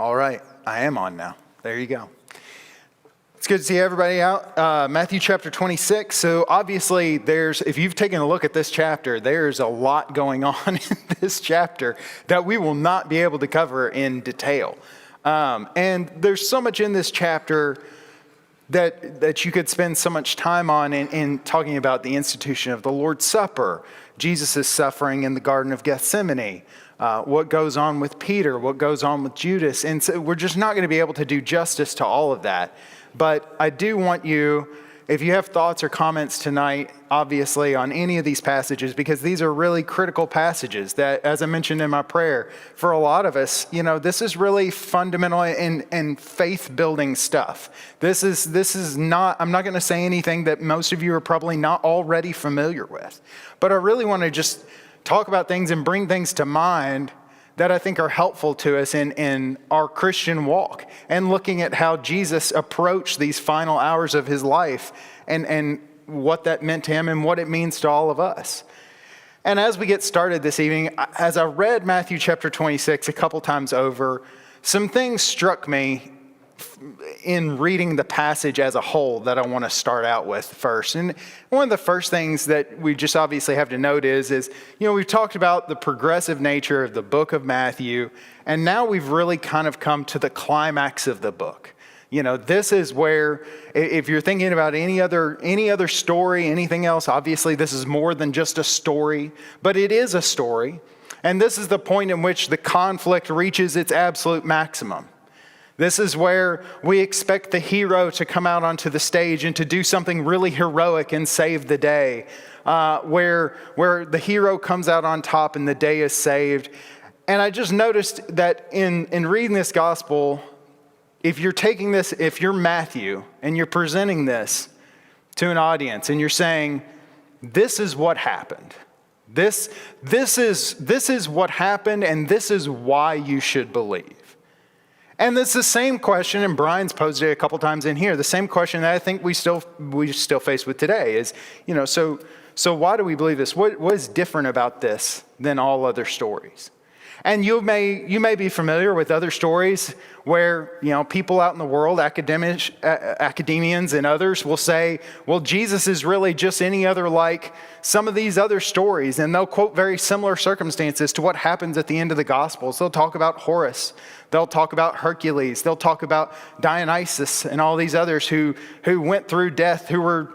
All right, I am on now. There you go. It's good to see everybody out. Matthew chapter 26. So obviously if you've taken a look at this chapter, there's a lot going on in this chapter that we will not be able to cover in detail. And there's so much in this chapter that you could spend so much time on in talking about the institution of the Lord's Supper, Jesus' suffering in the Garden of Gethsemane, what goes on with Peter, what goes on with Judas. And so we're just not going to be able to do justice to all of that. But I do want you, if you have thoughts or comments tonight, obviously, on any of these passages, because these are really critical passages that, as I mentioned in my prayer, for a lot of us, this is really fundamental and faith-building stuff. This is not, I'm not going to say anything that most of you are probably not already familiar with. But I really want to just talk about things and bring things to mind that I think are helpful to us in our Christian walk and looking at how Jesus approached these final hours of his life and what that meant to him and what it means to all of us. And as we get started this evening, as I read Matthew chapter 26 a couple times over, some things struck me in reading the passage as a whole that I want to start out with first. And one of the first things that we just obviously have to note is we've talked about the progressive nature of the book of Matthew, and now we've really kind of come to the climax of the book. This is where, if you're thinking about any other story, anything else, obviously this is more than just a story, but it is a story. And this is the point in which the conflict reaches its absolute maximum. This is where we expect the hero to come out onto the stage and to do something really heroic and save the day, where the hero comes out on top and the day is saved. And I just noticed that in reading this gospel, if you're Matthew and you're presenting this to an audience and you're saying, this is what happened. This is what happened, and this is why you should believe. And it's the same question, and Brian's posed it a couple times in here, the same question that I think we still face with today is, so why do we believe this? What is different about this than all other stories? And you may be familiar with other stories where, people out in the world, academians and others will say, well, Jesus is really just any other like some of these other stories. And they'll quote very similar circumstances to what happens at the end of the Gospels. They'll talk about Horus. They'll talk about Hercules. They'll talk about Dionysus and all these others who went through death, who were,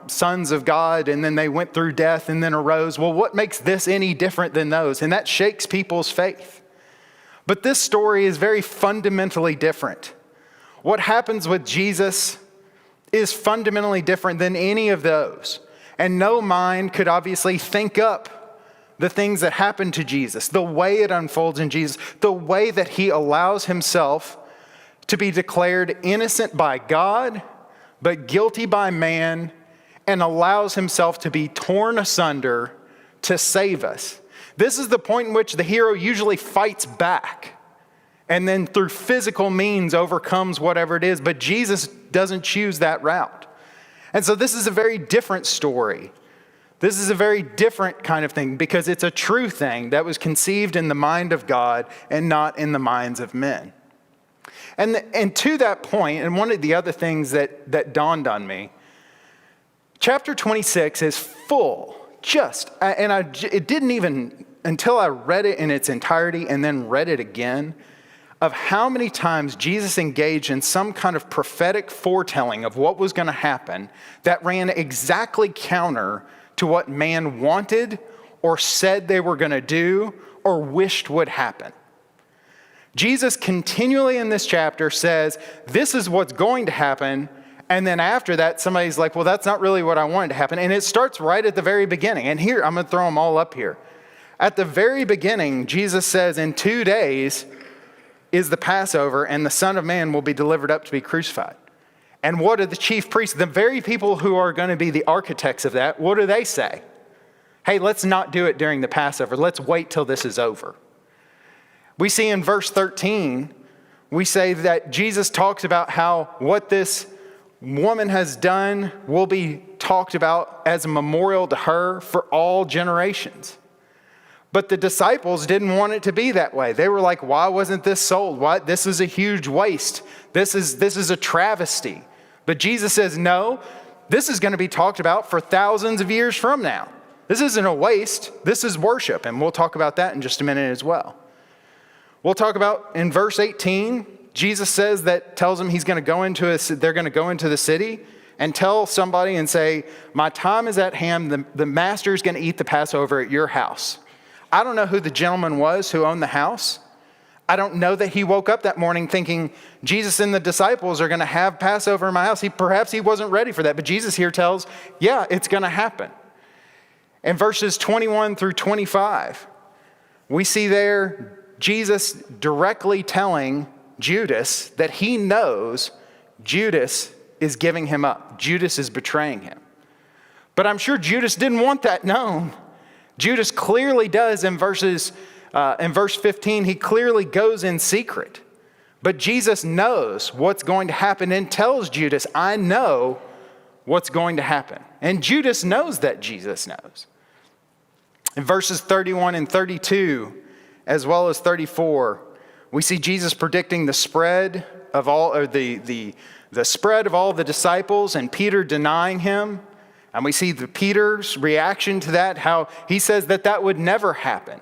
sons of God, and then they went through death and then arose. Well, what makes this any different than those? And that shakes people's faith. But this story is very fundamentally different. What happens with Jesus is fundamentally different than any of those. And no mind could obviously think up the things that happen to Jesus, the way it unfolds in Jesus, the way that he allows himself to be declared innocent by God, but guilty by man, and allows himself to be torn asunder to save us. This is the point in which the hero usually fights back and then through physical means overcomes whatever it is, but Jesus doesn't choose that route. And so this is a very different story. This is a very different kind of thing because it's a true thing that was conceived in the mind of God and not in the minds of men. And to that point, and one of the other things that dawned on me, chapter 26 is full, it didn't even, until I read it in its entirety and then read it again, of how many times Jesus engaged in some kind of prophetic foretelling of what was going to happen that ran exactly counter to what man wanted or said they were going to do or wished would happen. Jesus continually in this chapter says, this is what's going to happen. And then after that, somebody's like, well, that's not really what I wanted to happen. And it starts right at the very beginning. And here, I'm going to throw them all up here. At the very beginning, Jesus says, in 2 days is the Passover, and the Son of Man will be delivered up to be crucified. And what do the chief priests, the very people who are going to be the architects of that, what do they say? Hey, let's not do it during the Passover. Let's wait till this is over. We see in verse 13, we say that Jesus talks about how what this woman has done will be talked about as a memorial to her for all generations. But the disciples didn't want it to be that way. They were like, why wasn't this sold? Why? This is a huge waste. This is a travesty. But Jesus says, no, this is going to be talked about for thousands of years from now. This isn't a waste. This is worship. And we'll talk about that in just a minute as well. We'll talk about in verse 18, Jesus says that tells them they're going to go into the city and tell somebody and say, my time is at hand. The master is going to eat the Passover at your house. I don't know who the gentleman was who owned the house. I don't know that he woke up that morning thinking Jesus and the disciples are going to have Passover in my house. Perhaps he wasn't ready for that. But Jesus here tells, yeah, it's going to happen. In verses 21 through 25, we see there Jesus directly telling Judas that he knows Judas is giving him up. Judas is betraying him. But I'm sure Judas didn't want that known. Judas clearly does in verse 15, he clearly goes in secret. But Jesus knows what's going to happen and tells Judas, I know what's going to happen. And Judas knows that Jesus knows. In verses 31 and 32, as well as 34, we see Jesus predicting the spread of all, or the spread of all the disciples and Peter denying him. And we see Peter's reaction to that, how he says that would never happen.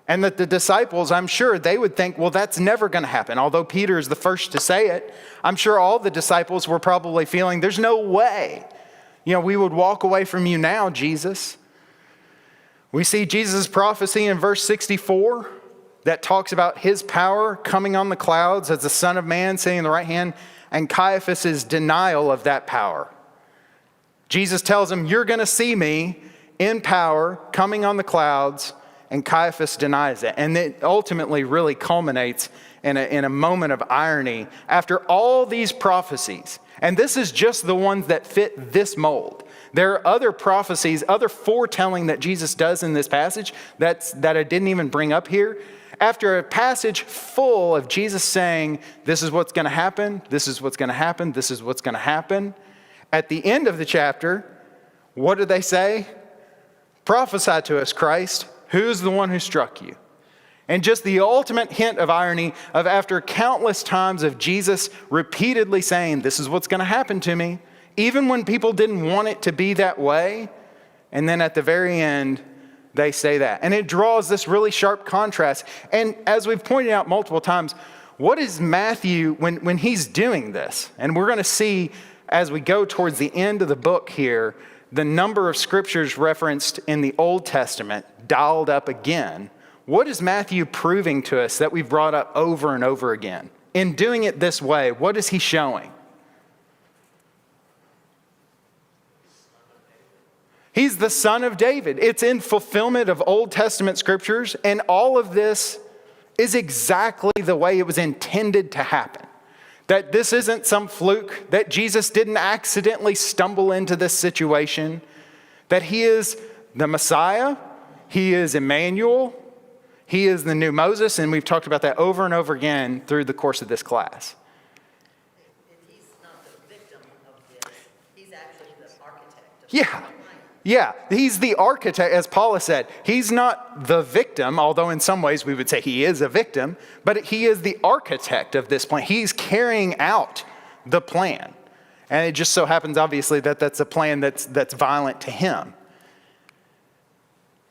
And that the disciples, I'm sure they would think, well, that's never going to happen. Although Peter is the first to say it, I'm sure all the disciples were probably feeling, there's no way, we would walk away from you now, Jesus. We see Jesus' prophecy in verse 64 that talks about his power coming on the clouds as the Son of Man sitting in the right hand, and Caiaphas' denial of that power. Jesus tells him, you're going to see me in power coming on the clouds, and Caiaphas denies it. And it ultimately really culminates in a moment of irony after all these prophecies. And this is just the ones that fit this mold. There are other prophecies, other foretelling that Jesus does in this passage that I didn't even bring up here. After a passage full of Jesus saying, this is what's going to happen, this is what's going to happen, this is what's going to happen. At the end of the chapter, what do they say? Prophesy to us, Christ. Who's the one who struck you? And just the ultimate hint of irony of after countless times of Jesus repeatedly saying, this is what's going to happen to me, even when people didn't want it to be that way. And then at the very end, they say that. And it draws this really sharp contrast. And as we've pointed out multiple times, what is Matthew, when he's doing this? And we're going to see as we go towards the end of the book here, the number of scriptures referenced in the Old Testament dialed up again. What is Matthew proving to us that we've brought up over and over again? In doing it this way, what is he showing? He's the Son of David. It's in fulfillment of Old Testament scriptures, and all of this is exactly the way it was intended to happen. That this isn't some fluke, that Jesus didn't accidentally stumble into this situation, that he is the Messiah, he is Emmanuel, he is the new Moses, and we've talked about that over and over again through the course of this class. He's not the victim of this, he's actually the architect of Yeah, he's the architect, as Paula said. He's not the victim, although in some ways we would say he is a victim, but he is the architect of this plan. He's carrying out the plan. And it just so happens, obviously, that that's a plan that's violent to him.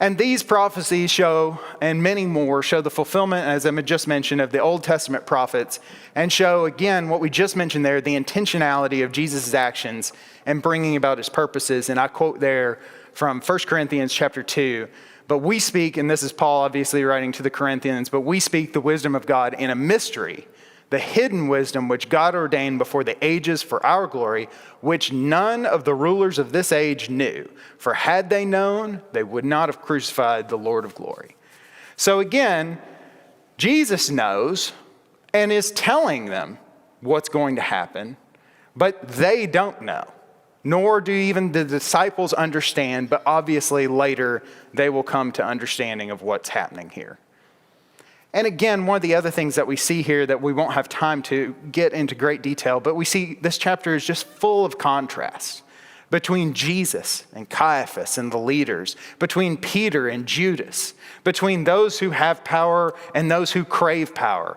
And these prophecies show, and many more, show the fulfillment, as I just mentioned, of the Old Testament prophets, and show, again, what we just mentioned there, the intentionality of Jesus' actions and bringing about his purposes. And I quote there from 1 Corinthians chapter 2, but we speak, and this is Paul obviously writing to the Corinthians, but we speak the wisdom of God in a mystery, the hidden wisdom which God ordained before the ages for our glory, which none of the rulers of this age knew. For had they known, they would not have crucified the Lord of glory. So again, Jesus knows and is telling them what's going to happen, but they don't know, nor do even the disciples understand, but obviously later they will come to understanding of what's happening here. And again, one of the other things that we see here that we won't have time to get into great detail, but we see this chapter is just full of contrasts. between Jesus and Caiaphas and the leaders, between Peter and Judas, between those who have power and those who crave power,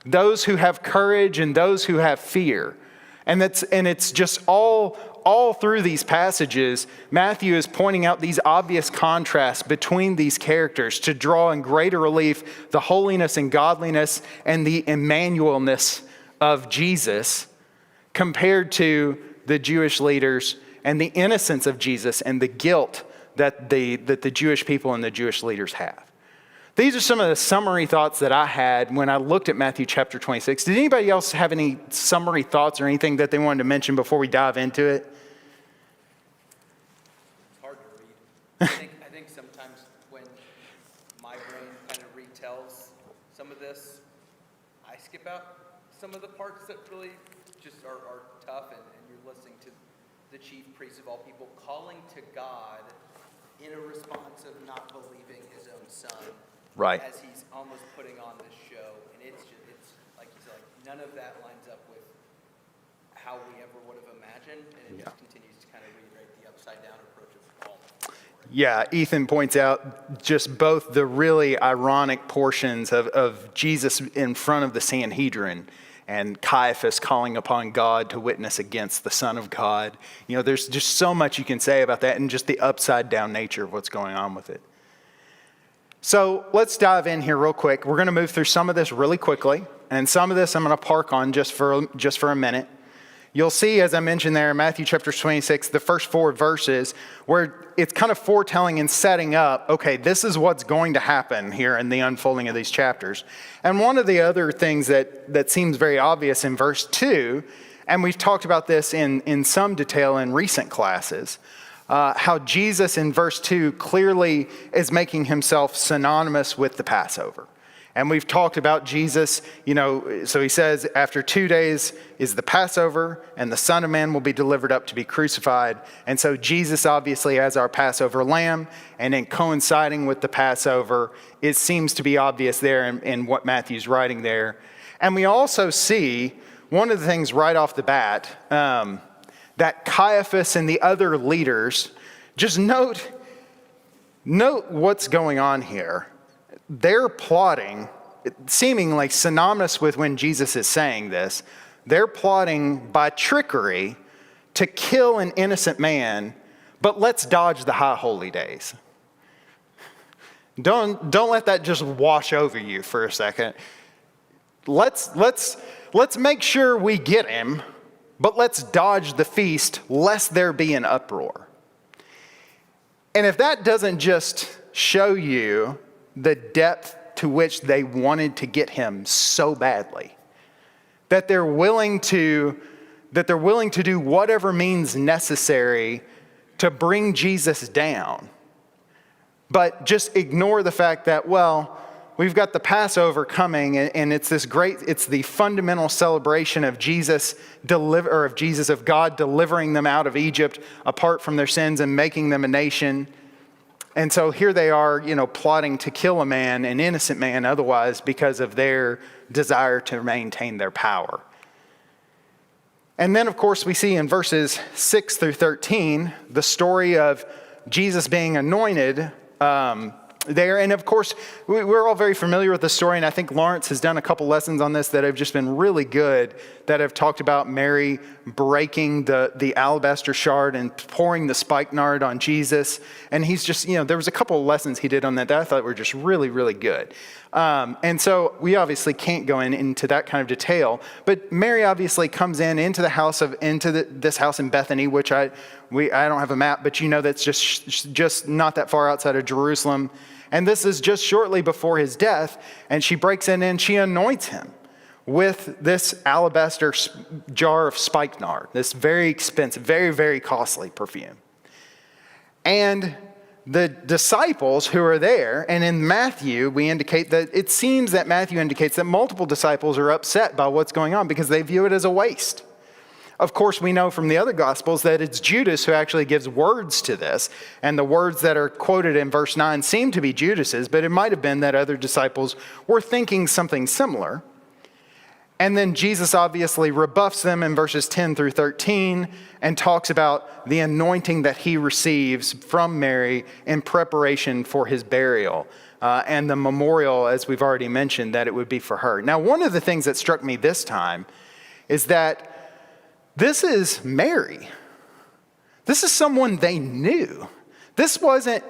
those who have courage and those who have fear. And it's just all through these passages, Matthew is pointing out these obvious contrasts between these characters to draw in greater relief the holiness and godliness and the Emmanuelness of Jesus compared to the Jewish leaders and the innocence of Jesus and the guilt that the Jewish people and the Jewish leaders have. These are some of the summary thoughts that I had when I looked at Matthew chapter 26. Did anybody else have any summary thoughts or anything that they wanted to mention before we dive into it? It's hard to read. I think sometimes when my brain kind of retells some of this, I skip out some of the parts that really just are tough, and you're listening to the chief priest of all people calling to God in a response of not believing his own son. Right. As he's almost putting on this show. And it's like you said, like, none of that lines up with how we ever would have imagined. And it just continues to kind of reiterate the upside down approach of Paul. Yeah, Ethan points out just both the really ironic portions of Jesus in front of the Sanhedrin and Caiaphas calling upon God to witness against the Son of God. You know, there's just so much you can say about that and just the upside down nature of what's going on with it. So let's dive in here real quick. We're going to move through some of this really quickly, and some of this I'm going to park on just for a minute. You'll see, as I mentioned there, in Matthew chapter 26, the first 4 verses, where it's kind of foretelling and setting up, okay, this is what's going to happen here in the unfolding of these chapters. And one of the other things that seems very obvious in verse 2, and we've talked about this in some detail in recent classes, how Jesus in verse 2 clearly is making himself synonymous with the Passover. And we've talked about Jesus, so he says, after 2 days is the Passover, and the Son of Man will be delivered up to be crucified. And so Jesus, obviously, as our Passover lamb, and in coinciding with the Passover, it seems to be obvious there in what Matthew's writing there. And we also see one of the things right off the bat, that Caiaphas and the other leaders, just note what's going on here. They're plotting, seemingly synonymous with when Jesus is saying this, they're plotting by trickery to kill an innocent man, but let's dodge the high holy days. Don't let that just wash over you for a second. Let's make sure we get him, but let's dodge the feast lest there be an uproar. And if that doesn't just show you the depth to which they wanted to get him so badly, that they're willing to do whatever means necessary to bring Jesus down, but just ignore the fact that, well, we've got the Passover coming, and it's the fundamental celebration of of God delivering them out of Egypt apart from their sins and making them a nation. And so here they are, plotting to kill a man, an innocent man otherwise, because of their desire to maintain their power. And then, of course, we see in verses 6 through 13, the story of Jesus being anointed there. And of course, we're all very familiar with the story, and I think Lawrence has done a couple lessons on this that have just been really good, that have talked about Mary breaking the alabaster shard and pouring the spikenard on Jesus. And he's just, there was a couple of lessons he did on that I thought were just really, really good. And so we obviously can't go into that kind of detail, but Mary obviously comes into this house in Bethany, which I don't have a map, but that's just not that far outside of Jerusalem. And this is just shortly before his death, and she breaks in and she anoints him with this alabaster jar of spikenard, this very expensive, very, very costly perfume. And the disciples who are there, and in Matthew, it seems that Matthew indicates that multiple disciples are upset by what's going on because they view it as a waste. Of course, we know from the other Gospels that it's Judas who actually gives words to this, and the words that are quoted in verse 9 seem to be Judas's, but it might have been that other disciples were thinking something similar. And then Jesus obviously rebuffs them in verses 10 through 13 and talks about the anointing that he receives from Mary in preparation for his burial. And the memorial, as we've already mentioned, that it would be for her. Now, one of the things that struck me this time is that this is Mary. This is someone they knew. This wasn't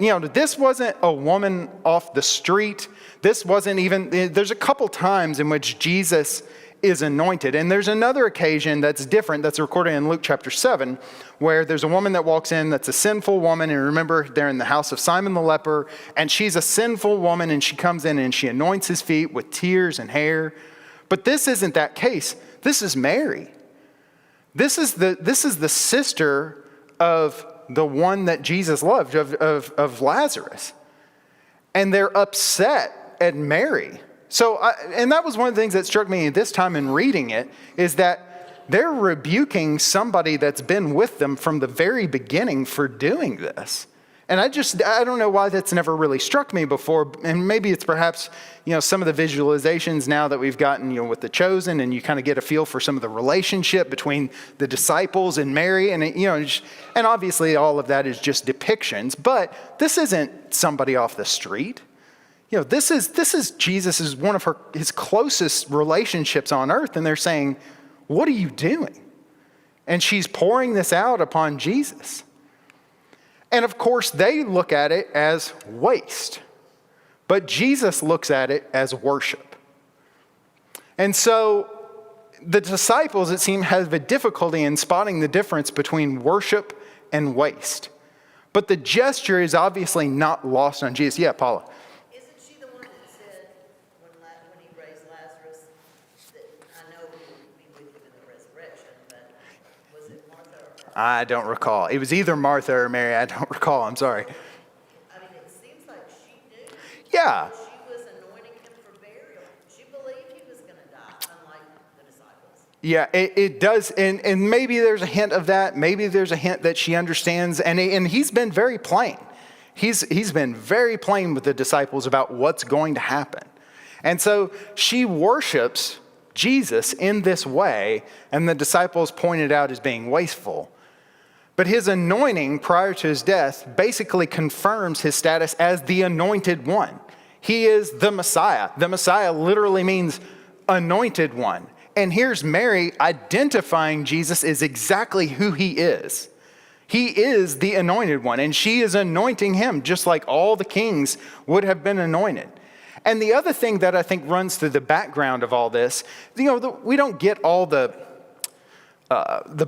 a woman off the street. This wasn't even, there's a couple times in which Jesus is anointed. And there's another occasion that's different that's recorded in Luke chapter 7, where there's a woman that walks in that's a sinful woman. And remember, they're in the house of Simon the leper, and she's a sinful woman, and she comes in and she anoints his feet with tears and hair. But this isn't that case. This is Mary. This is the sister of the one that Jesus loved, of Lazarus. And they're upset at Mary. And that was one of the things that struck me this time in reading it, is that they're rebuking somebody that's been with them from the very beginning for doing this. And I don't know why that's never really struck me before. And maybe it's perhaps, some of the visualizations now that we've gotten, with The Chosen, and you kind of get a feel for some of the relationship between the disciples and Mary. And, and obviously all of that is just depictions, but this isn't somebody off the street. This is Jesus, one of his closest relationships on earth. And they're saying, what are you doing? And she's pouring this out upon Jesus. And of course, they look at it as waste. But Jesus looks at it as worship. And so the disciples, it seems, have a difficulty in spotting the difference between worship and waste. But the gesture is obviously not lost on Jesus. Yeah, Paula. Isn't she the one that said, when he raised Lazarus, that I know he will be with him in the resurrection, but was it Martha or her? I don't recall. It was either Martha or Mary. I don't recall. I'm sorry. I mean, it seems like she knew. Yeah. She was anointing him for burial. She believed he was going to die, unlike the disciples. Yeah, it does. And maybe there's a hint of that. Maybe there's a hint that she understands. And he's been very plain. He's been very plain with the disciples about what's going to happen. And so she worships Jesus in this way, and the disciples pointed out as being wasteful. But his anointing prior to his death basically confirms his status as the anointed one. He is the Messiah. The Messiah literally means anointed one. And here's Mary identifying Jesus as exactly who he is. He is the anointed one, and she is anointing him just like all the kings would have been anointed. And the other thing that I think runs through the background of all this, we don't get all the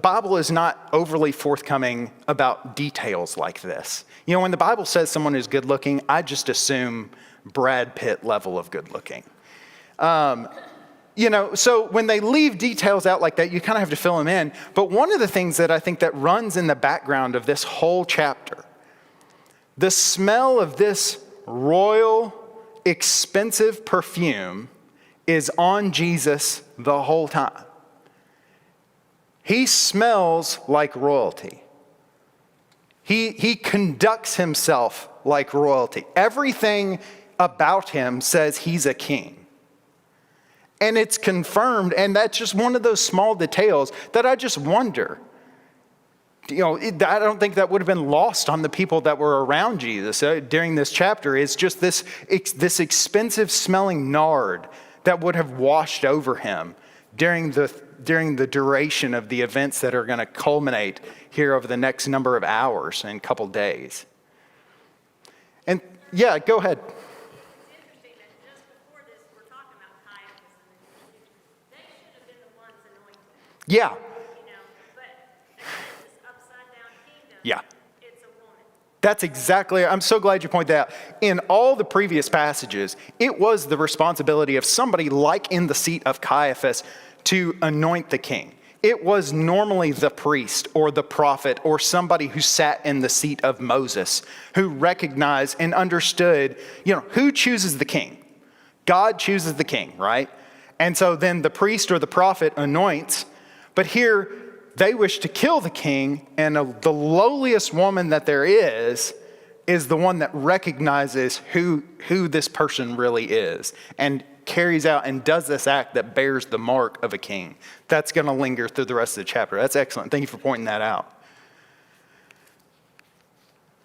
Bible is not overly forthcoming about details like this. When the Bible says someone is good looking, I just assume Brad Pitt level of good looking. So when they leave details out like that, you kind of have to fill them in. But one of the things that I think that runs in the background of this whole chapter, the smell of this royal, expensive perfume is on Jesus the whole time. He smells like royalty. He conducts himself like royalty. Everything about him says he's a king. And it's confirmed, and that's just one of those small details that I just wonder. I don't think that would have been lost on the people that were around Jesus during this chapter. It's just this expensive smelling nard that would have washed over him during the duration of the events that are going to culminate here over the next number of hours and couple days. And yeah, go ahead. It's interesting that just before this, we're talking about Caiaphas and the Jews. They should have been the ones anointed. Yeah. But again, this upside down kingdom, Yeah. it's a woman. That's exactly, I'm so glad you pointed that out. In all the previous passages, it was the responsibility of somebody like in the seat of Caiaphas to anoint the king. It was normally the priest or the prophet or somebody who sat in the seat of Moses, who recognized and understood, who chooses the king? God chooses the king, right? And so then the priest or the prophet anoints, but here they wish to kill the king, and the lowliest woman that there is is the one that recognizes who this person really is and carries out and does this act that bears the mark of a king. That's going to linger through the rest of the chapter. That's excellent. Thank you for pointing that out.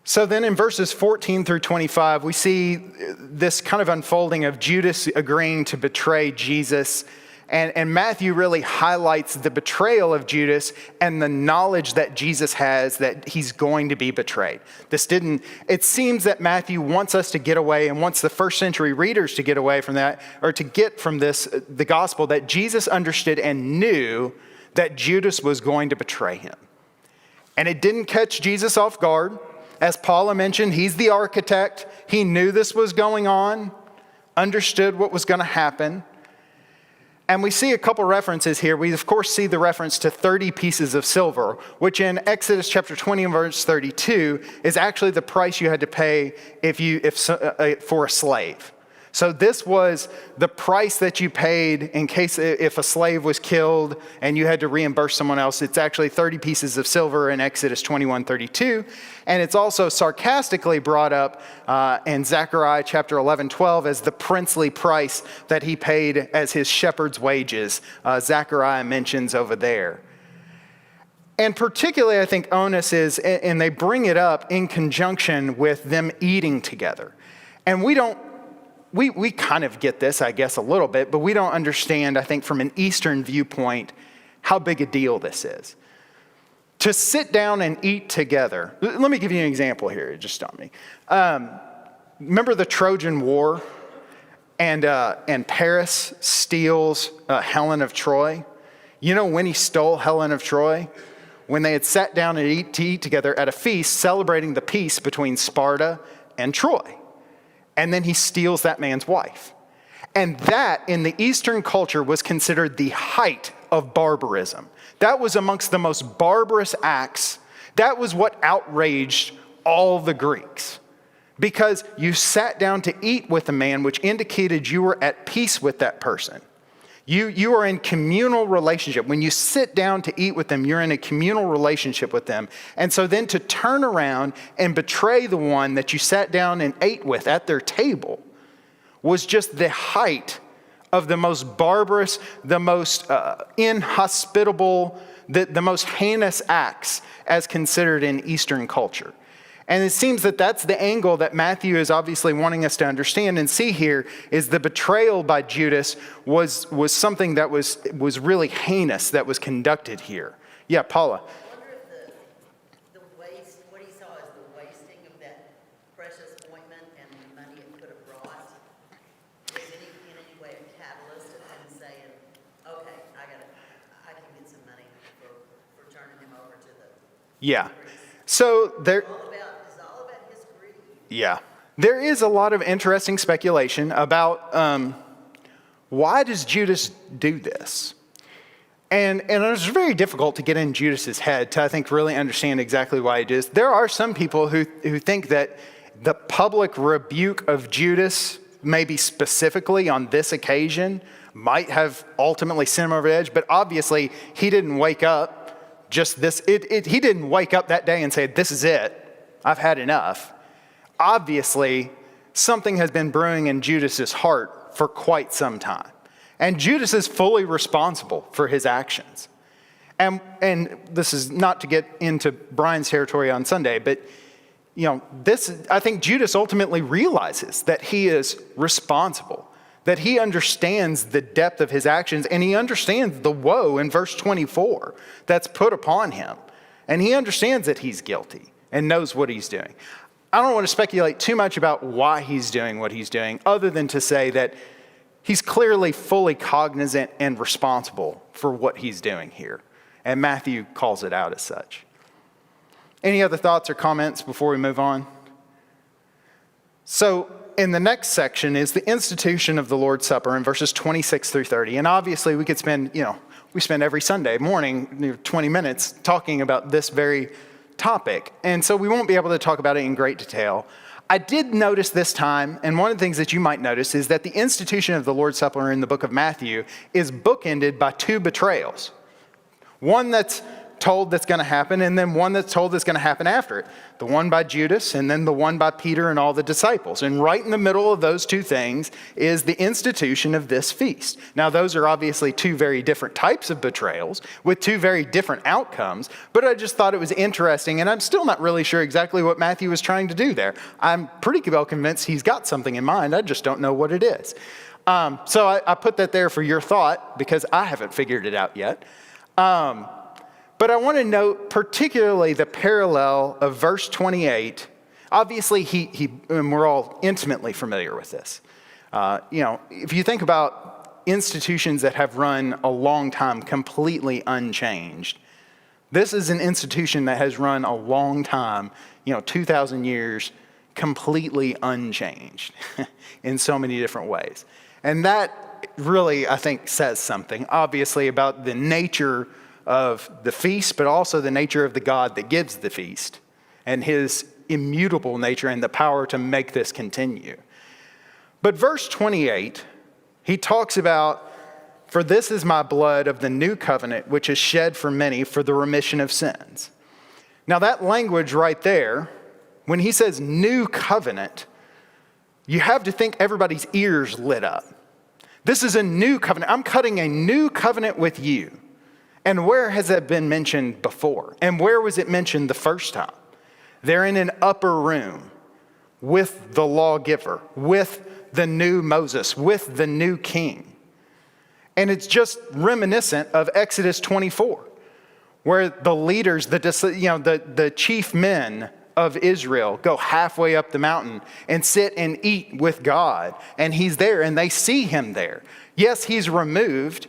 So then in verses 14 through 25, we see this kind of unfolding of Judas agreeing to betray Jesus. And Matthew really highlights the betrayal of Judas and the knowledge that Jesus has that he's going to be betrayed. It seems that Matthew wants us to get away and wants the first century readers to get away from that, or to get from this, the gospel, that Jesus understood and knew that Judas was going to betray him. And it didn't catch Jesus off guard. As Paula mentioned, he's the architect. He knew this was going on, understood what was going to happen. And we see a couple references here. We, of course, see the reference to 30 pieces of silver, which in Exodus chapter 20 and verse 32 is actually the price you had to pay for a slave. So this was the price that you paid in case if a slave was killed and you had to reimburse someone else. It's actually 30 pieces of silver in Exodus 21:32. And it's also sarcastically brought up in Zechariah chapter 11:12 as the princely price that he paid as his shepherd's wages. Zechariah mentions over there. And particularly, I think onus is, and they bring it up in conjunction with them eating together. And we kind of get this, I guess, a little bit, but we don't understand, I think, from an Eastern viewpoint, how big a deal this is. To sit down and eat together. Let me give you an example here, just stop me. Remember the Trojan War? And Paris steals Helen of Troy. You know when he stole Helen of Troy? When they had sat down to eat together at a feast celebrating the peace between Sparta and Troy. And then he steals that man's wife. And that, in the Eastern culture, was considered the height of barbarism. That was amongst the most barbarous acts. That was what outraged all the Greeks. Because you sat down to eat with a man, which indicated you were at peace with that person. You are in communal relationship. When you sit down to eat with them, you're in a communal relationship with them. And so then to turn around and betray the one that you sat down and ate with at their table was just the height of the most barbarous, the most inhospitable, the most heinous acts as considered in Eastern culture. And it seems that that's the angle that Matthew is obviously wanting us to understand and see here, is the betrayal by Judas was something that was really heinous that was conducted here. Yeah, Paula. I wonder if the waste, what he saw as the wasting of that precious ointment and the money it could have brought, was in any way a catalyst of him saying, okay, I can get some money for turning him over to the Yeah. So there. Yeah. There is a lot of interesting speculation about why does Judas do this? And it's very difficult to get in Judas's head to, I think, really understand exactly why he does. There are some people who think that the public rebuke of Judas, maybe specifically on this occasion, might have ultimately sent him over the edge. But obviously, he didn't wake up just this. He didn't wake up that day and say, this is it. I've had enough. Obviously, something has been brewing in Judas's heart for quite some time. And Judas is fully responsible for his actions. And this is not to get into Brian's territory on Sunday, but I think Judas ultimately realizes that he is responsible, that he understands the depth of his actions, and he understands the woe in verse 24 that's put upon him. And he understands that he's guilty and knows what he's doing. I don't want to speculate too much about why he's doing what he's doing, other than to say that he's clearly fully cognizant and responsible for what he's doing here. And Matthew calls it out as such. Any other thoughts or comments before we move on? So in the next section is the institution of the Lord's Supper in verses 26 through 30. And obviously we could spend, we spend every Sunday morning 20 minutes talking about this very topic. And so we won't be able to talk about it in great detail. I did notice this time, and one of the things that you might notice is that the institution of the Lord's Supper in the book of Matthew is bookended by two betrayals. One that's told that's going to happen, and then one that's told that's going to happen after it. The one by Judas, and then the one by Peter and all the disciples. And right in the middle of those two things is the institution of this feast. Now, those are obviously two very different types of betrayals with two very different outcomes, but I just thought it was interesting, and I'm still not really sure exactly what Matthew was trying to do there. I'm pretty well convinced he's got something in mind. I just don't know what it is. So I put that there for your thought because I haven't figured it out yet. But I want to note particularly the parallel of verse 28. Obviously, and we're all intimately familiar with this. If you think about institutions that have run a long time completely unchanged, this is an institution that has run a long time, 2,000 years, completely unchanged in so many different ways. And that really, I think, says something, obviously, about the nature of the feast, but also the nature of the God that gives the feast and his immutable nature and the power to make this continue. But verse 28, he talks about, "For this is my blood of the new covenant, which is shed for many for the remission of sins." Now that language right there, when he says new covenant, you have to think everybody's ears lit up. This is a new covenant. I'm cutting a new covenant with you. And where has that been mentioned before? And where was it mentioned the first time? They're in an upper room with the lawgiver, with the new Moses, with the new king. And it's just reminiscent of Exodus 24, where the leaders, the chief men of Israel go halfway up the mountain and sit and eat with God. And he's there and they see him there. Yes, he's removed,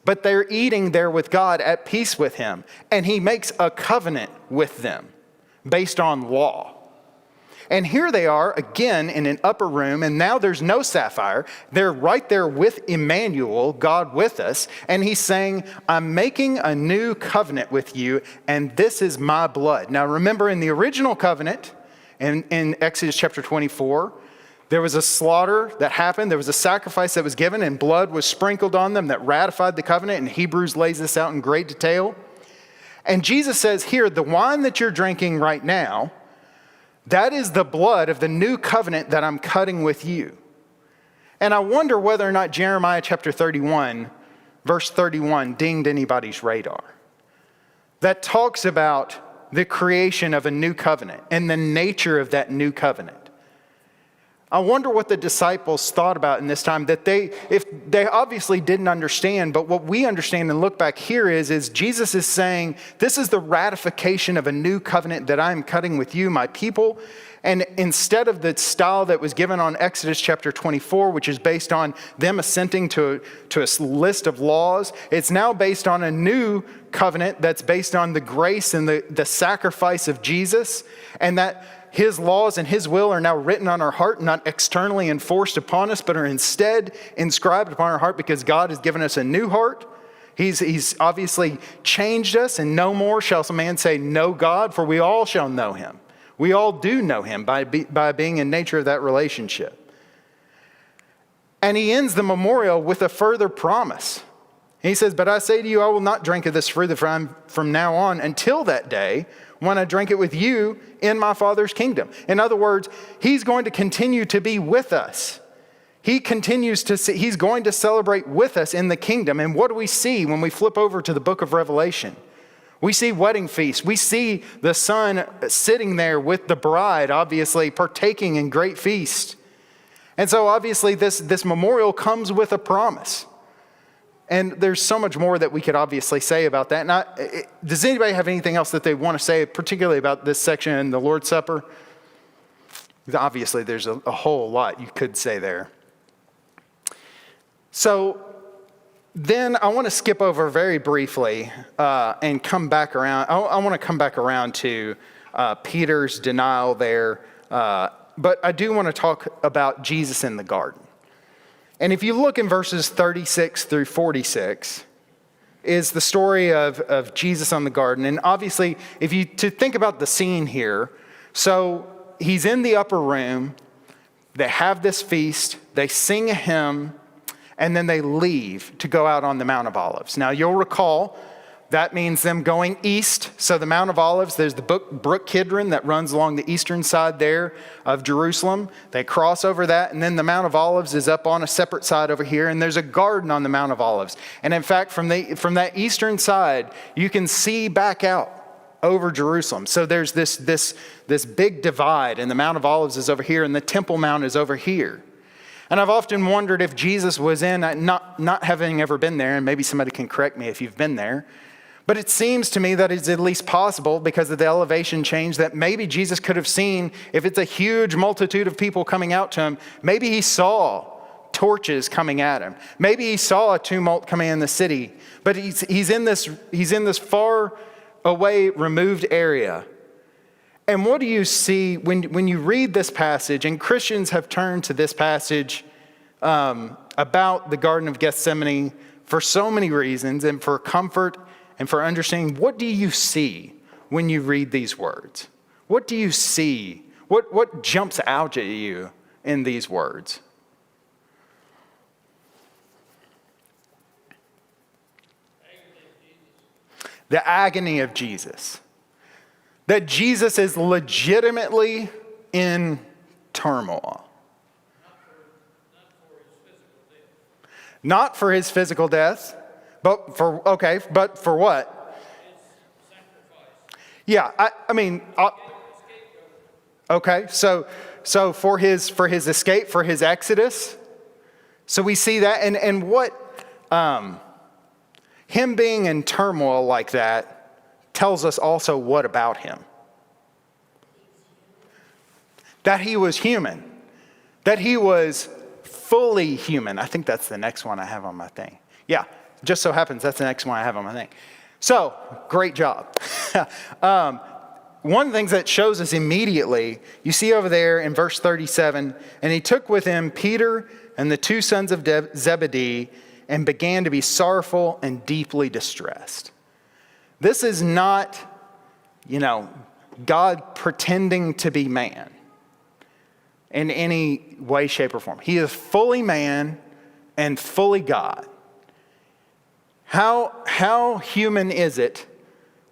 but they're eating there with God at peace with him. And he makes a covenant with them based on law. And here they are again in an upper room, and now there's no sapphire. They're right there with Emmanuel, God with us. And he's saying, I'm making a new covenant with you, and this is my blood. Now remember, in the original covenant, in Exodus chapter 24, there was a slaughter that happened. There was a sacrifice that was given, and blood was sprinkled on them that ratified the covenant. And Hebrews lays this out in great detail. And Jesus says here, the wine that you're drinking right now, that is the blood of the new covenant that I'm cutting with you. And I wonder whether or not Jeremiah chapter 31, verse 31, dinged anybody's radar. That talks about the creation of a new covenant and the nature of that new covenant. I wonder what the disciples thought about in this time, that they obviously didn't understand, but what we understand and look back here is Jesus is saying, this is the ratification of a new covenant that I'm cutting with you, my people. And instead of the style that was given on Exodus chapter 24, which is based on them assenting to a list of laws, it's now based on a new covenant that's based on the grace and the sacrifice of Jesus, and that his laws and his will are now written on our heart, not externally enforced upon us, but are instead inscribed upon our heart because God has given us a new heart. He's obviously changed us, and no more shall some man say, "No God," for we all shall know him. We all do know him by being in nature of that relationship. And he ends the memorial with a further promise. He says, "But I say to you, I will not drink of this fruit from now on until that day when I drink it with you in my Father's kingdom." In other words, he's going to continue to be with us. He's going to celebrate with us in the kingdom. And what do we see when we flip over to the book of Revelation? We see wedding feasts. We see the son sitting there with the bride, obviously partaking in great feast. And so obviously this memorial comes with a promise. And there's so much more that we could obviously say about that. Does anybody have anything else that they want to say, particularly about this section in the Lord's Supper? Obviously, there's a whole lot you could say there. So then I want to skip over very briefly and come back around. I want to come back around to Peter's denial there. But I do want to talk about Jesus in the garden. And if you look in verses 36 through 46, is the story of Jesus on the garden. And obviously, to think about the scene here, so he's in the upper room, they have this feast, they sing a hymn, and then they leave to go out on the Mount of Olives. Now, you'll recall, That means them going east. So the Mount of Olives, there's the Brook Kidron that runs along the eastern side there of Jerusalem. They cross over that, and then the Mount of Olives is up on a separate side over here, and there's a garden on the Mount of Olives. And in fact, from that eastern side, you can see back out over Jerusalem. So there's this big divide, and the Mount of Olives is over here, and the Temple Mount is over here. And I've often wondered if Jesus was in, not having ever been there, and maybe somebody can correct me if you've been there, but it seems to me that it's at least possible, because of the elevation change, that maybe Jesus could have seen, if it's a huge multitude of people coming out to him, maybe he saw torches coming at him. Maybe he saw a tumult coming in the city, but he's in this far away, removed area. And what do you see when you read this passage, and Christians have turned to this passage about the Garden of Gethsemane for so many reasons, and for comfort and for understanding? What do you see when you read these words? What do you see? What jumps out at you in these words? The agony of Jesus. That Jesus is legitimately in turmoil. Not for his physical death, but for what? Yeah, I mean, okay, so for his escape, for his exodus. So we see that, and what him being in turmoil like that tells us also what about him? That he was human. That he was fully human. I think that's the next one I have on my thing. Yeah, just so happens that's the next one I have on my thing. So, great job. One of the things that shows us immediately, you see over there in verse 37, and he took with him Peter and the two sons of Zebedee and began to be sorrowful and deeply distressed. This is not, God pretending to be man in any way, shape, or form. He is fully man and fully God. How human is it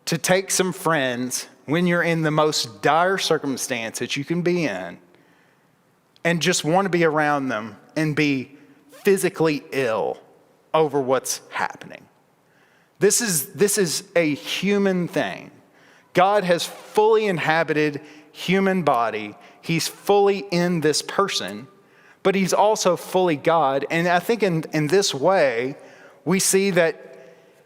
to take some friends when you're in the most dire circumstance that you can be in and just want to be around them and be physically ill over what's happening? This is a human thing. God has fully inhabited human body. He's fully in this person, but he's also fully God. And I think in this way, we see that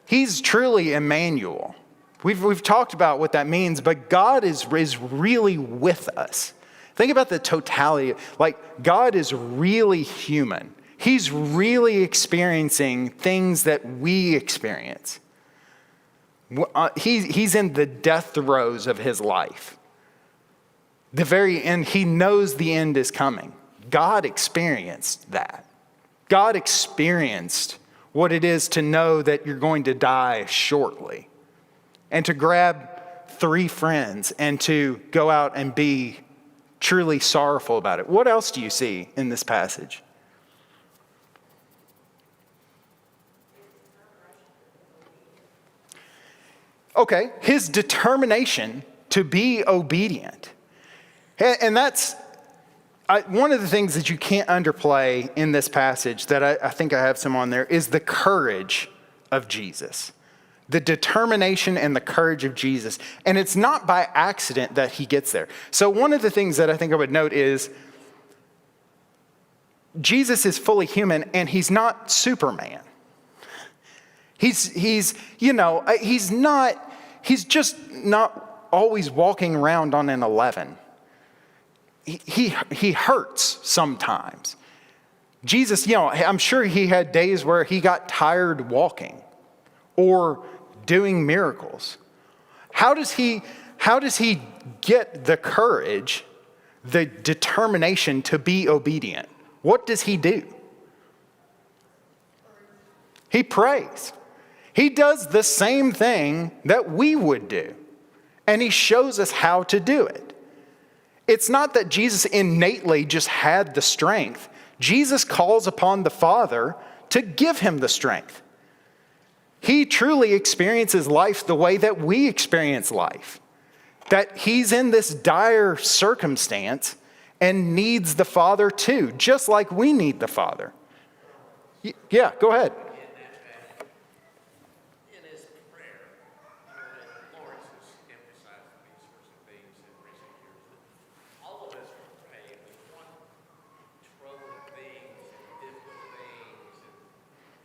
he's truly Emmanuel. We've talked about what that means, but God is really with us. Think about the totality. Like, God is really human. He's really experiencing things that we experience. He's in the death throes of his life. The very end, he knows the end is coming. God experienced that. God experienced what it is to know that you're going to die shortly, and to grab 3 friends and to go out and be truly sorrowful about it. What else do you see in this passage? Okay, his determination to be obedient. And that's one of the things that you can't underplay in this passage, that I think I have some on there, is the courage of Jesus. The determination and the courage of Jesus. And it's not by accident that he gets there. So one of the things that I think I would note is Jesus is fully human, and he's not Superman. He's just not always walking around on an 11. He hurts sometimes. Jesus, I'm sure he had days where he got tired walking or doing miracles. How does he get the courage, the determination to be obedient? What does he do? He prays. He does the same thing that we would do, and he shows us how to do it. It's not that Jesus innately just had the strength. Jesus calls upon the Father to give him the strength. He truly experiences life the way that we experience life. That he's in this dire circumstance and needs the Father too, just like we need the Father. Yeah, go ahead. In his prayer, Lawrence has emphasized these sorts of things in recent years. That all of us pray, and we want troubling things and difficult things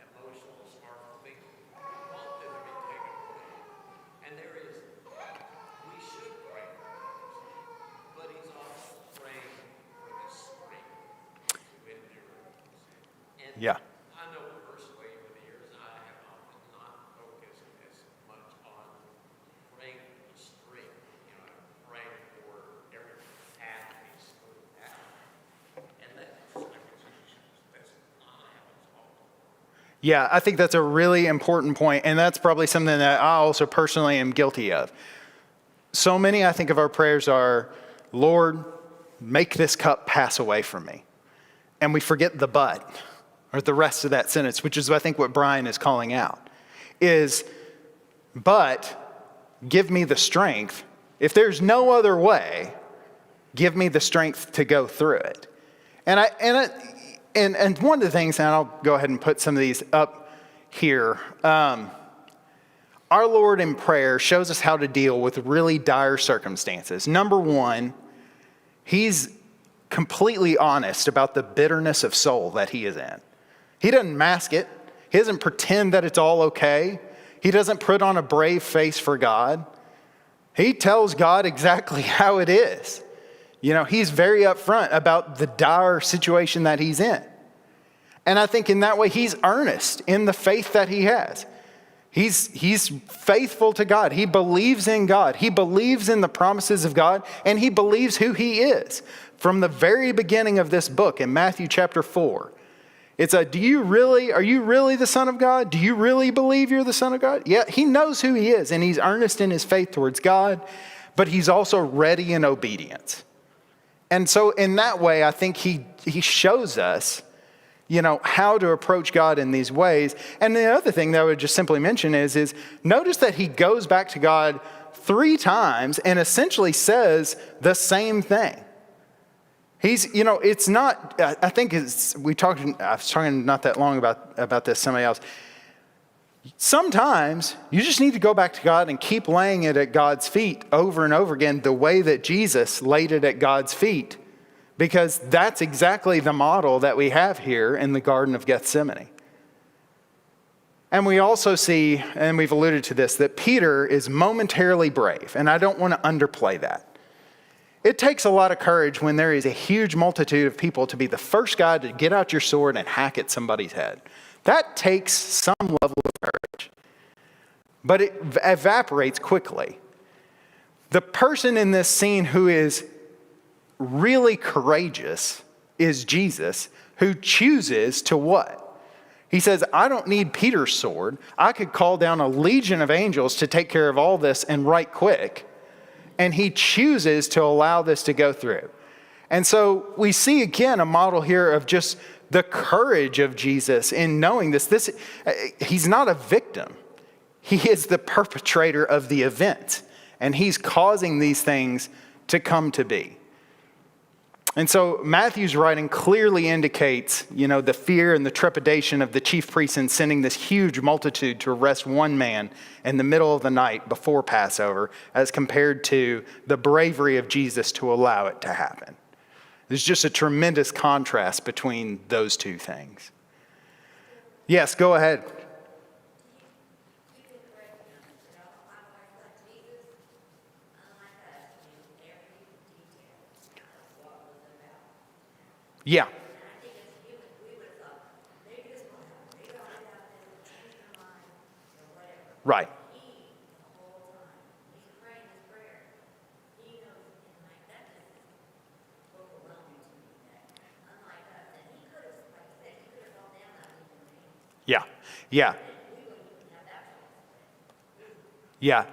and emotional, smartful things. We want them to be taken away. And there is, we should pray for others, but he's also praying for the strength to endure. And Yeah. I know personally over the years, I have often not focused as much on praying for the strength, praying for every path to be smoothed out. And that's not happens all the time. Yeah, I think that's a really important point, and that's probably something that I also personally am guilty of. So many, I think, of our prayers are, Lord, make this cup pass away from me. And we forget the but, or the rest of that sentence, which is, I think, what Brian is calling out, is, but give me the strength. If there's no other way, give me the strength to go through it. And one of the things, and I'll go ahead and put some of these up here, our Lord in prayer shows us how to deal with really dire circumstances. Number one, he's completely honest about the bitterness of soul that he is in. He doesn't mask it. He doesn't pretend that it's all okay. He doesn't put on a brave face for God. He tells God exactly how it is. He's very upfront about the dire situation that he's in. And I think in that way, he's earnest in the faith that he has. He's faithful to God. He believes in God. He believes in the promises of God, and he believes who he is. From the very beginning of this book in Matthew chapter 4, it's are you really the Son of God? Do you really believe you're the Son of God? Yeah, he knows who he is, and he's earnest in his faith towards God, but he's also ready in obedience. And so in that way, I think he shows us, how to approach God in these ways. And the other thing that I would just simply mention is notice that he goes back to God 3 times and essentially says the same thing. It's not, I think I was talking not that long about this, somebody else. Sometimes you just need to go back to God and keep laying it at God's feet over and over again, the way that Jesus laid it at God's feet, because that's exactly the model that we have here in the Garden of Gethsemane. And we also see, and we've alluded to this, that Peter is momentarily brave, and I don't want to underplay that. It takes a lot of courage when there is a huge multitude of people to be the first guy to get out your sword and hack at somebody's head. That takes some level of courage, but it evaporates quickly. The person in this scene who is really courageous is Jesus, who chooses to what? He says, I don't need Peter's sword. I could call down a legion of angels to take care of all this and right quick. And he chooses to allow this to go through. And so we see again a model here of just the courage of Jesus in knowing this. He's not a victim. He is the perpetrator of the event. And he's causing these things to come to be. And so Matthew's writing clearly indicates, the fear and the trepidation of the chief priests in sending this huge multitude to arrest one man in the middle of the night before Passover, as compared to the bravery of Jesus to allow it to happen. There's just a tremendous contrast between those two things. Yes, go ahead. Yeah. Right. Yeah. Yeah. Yeah.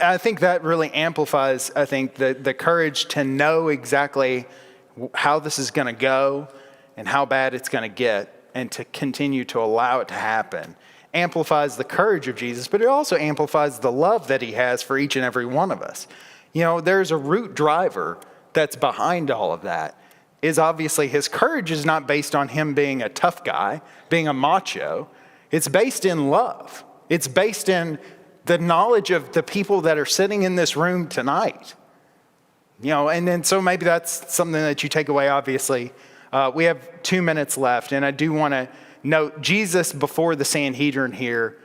I think that really amplifies, the courage to know exactly how this is going to go and how bad it's going to get, and to continue to allow it to happen amplifies the courage of Jesus, but it also amplifies the love that he has for each and every one of us. You know, there's a root driver that's behind all of that. Is obviously his courage is not based on him being a tough guy, being a macho. It's based in love. It's based in the knowledge of the people that are sitting in this room tonight. You know, and then so maybe that's something that you take away, obviously. We have 2 minutes left, and I do want to note Jesus before the Sanhedrin here.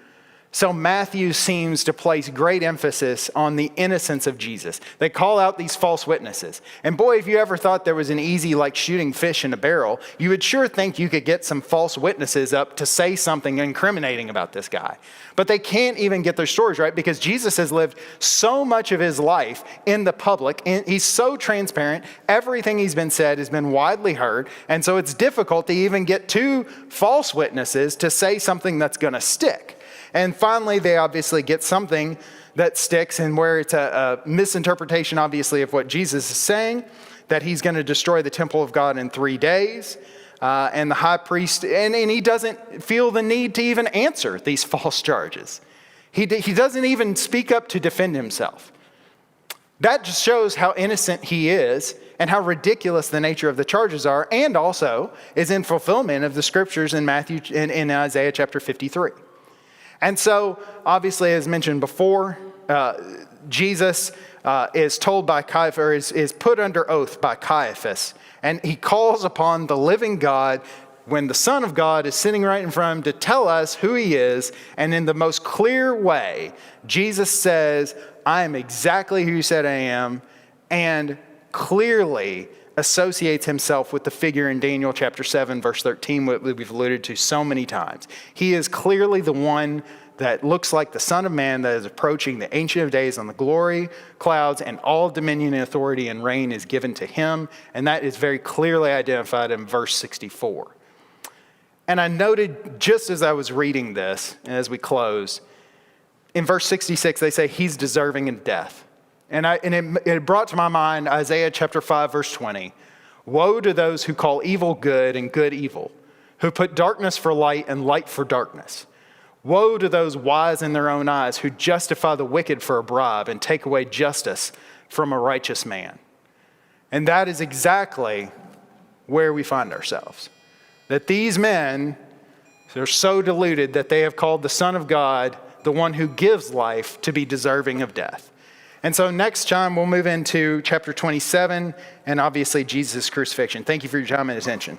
So Matthew seems to place great emphasis on the innocence of Jesus. They call out these false witnesses. And boy, if you ever thought there was an easy, like shooting fish in a barrel, you would sure think you could get some false witnesses up to say something incriminating about this guy. But they can't even get their stories right because Jesus has lived so much of his life in the public, and he's so transparent. Everything he's been said has been widely heard. And so it's difficult to even get two false witnesses to say something that's going to stick. And finally, they obviously get something that sticks, and where it's a misinterpretation, obviously, of what Jesus is saying, that he's going to destroy the temple of God in 3 days. And the high priest, and he doesn't feel the need to even answer these false charges. He doesn't even speak up to defend himself. That just shows how innocent he is and how ridiculous the nature of the charges are, and also is in fulfillment of the scriptures in in Isaiah chapter 53. And so, obviously, as mentioned before, Jesus is told by Caiaphas, or is put under oath by Caiaphas, and he calls upon the living God when the Son of God is sitting right in front of him to tell us who he is. And in the most clear way, Jesus says, I am exactly who you said I am, and clearly associates himself with the figure in Daniel chapter 7, verse 13, what we've alluded to so many times. He is clearly the one that looks like the Son of Man that is approaching the Ancient of Days on the glory clouds, and all dominion and authority and reign is given to him. And that is very clearly identified in verse 64. And I noted just as I was reading this, and as we close, in verse 66, they say he's deserving of death. And it brought to my mind Isaiah chapter 5, verse 20. Woe to those who call evil good and good evil, who put darkness for light and light for darkness. Woe to those wise in their own eyes who justify the wicked for a bribe and take away justice from a righteous man. And that is exactly where we find ourselves. That these men are so deluded that they have called the Son of God, the one who gives life, to be deserving of death. And so next time we'll move into chapter 27 and obviously Jesus' crucifixion. Thank you for your time and attention.